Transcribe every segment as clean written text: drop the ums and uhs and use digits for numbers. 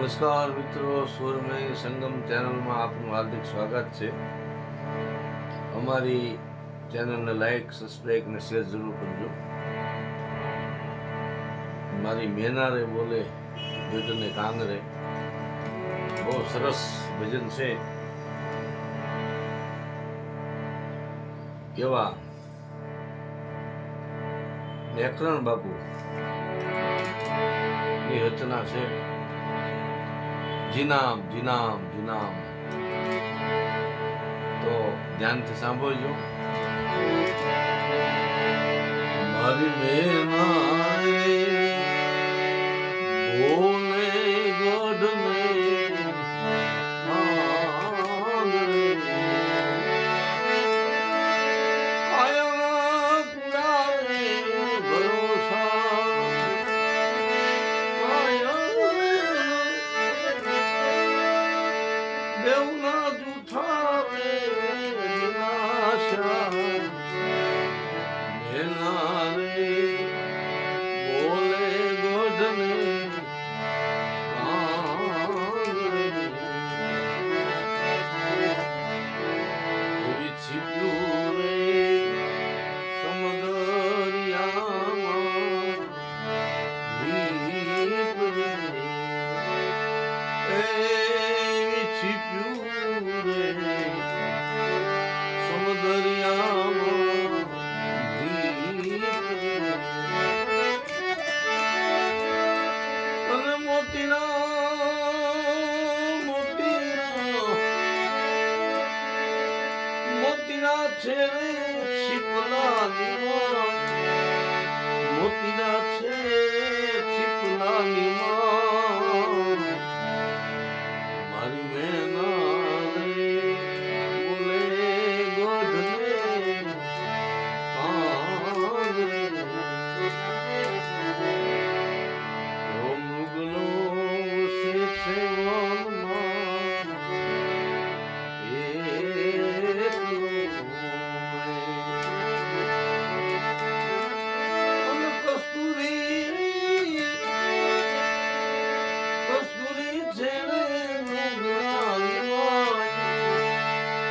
નમસ્કાર મિત્રો, સુરમય સંગમ ચેનલમાં આપનું હાર્દિક સ્વાગત છે. અમારી ચેનલને લાઈક, સબસ્ક્રાઈબ અને શેર જરૂર કરજો. મારી મેનારે બોલે ભજને કાંગરે બહુ સરસ ભજન છે. એવા નેકરણ બાપુ ની રચના છે. જીનામ જીનામ જીનામ. તો ધ્યાનથી સાંભળજો. મારી મેનાએ બોલે ગઢને દેવના જૂઠા રે વિનાશા મેના રે બોલે ગઢને એવી છીપ્યું રે સમદરિયામાં દીપ રે એવી છીપ્યું રે સમદરિયામાં દીપ રે અને મોતીના છે રે છીપલા નિમા મોતીના છે છીપલા નિમા મારી મેના રે બોલે ગઢને કાંગરે એવો મૃગલો છે વનમાં એકલો અને કસ્તુરી છે રે મૃગલાની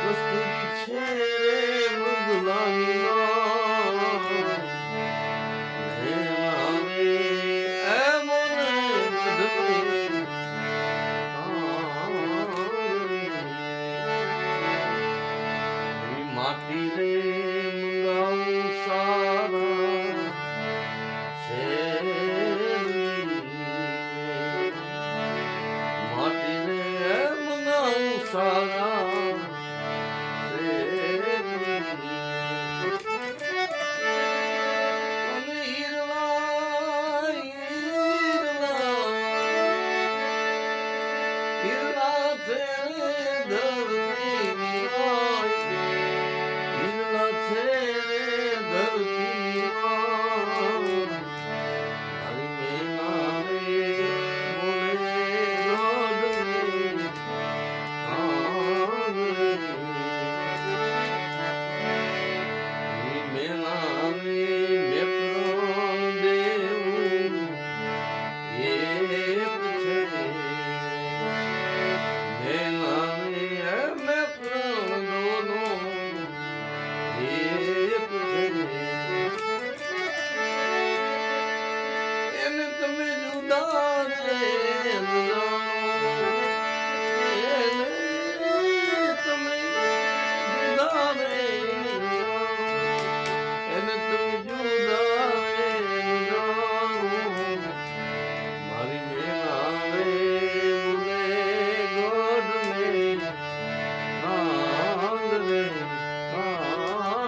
કસ્તુરી છે રે મૃગલાની માટી રે મંગાવું સારા માટી રે મંગાવું સારા અને ઈરલા છે ધરતી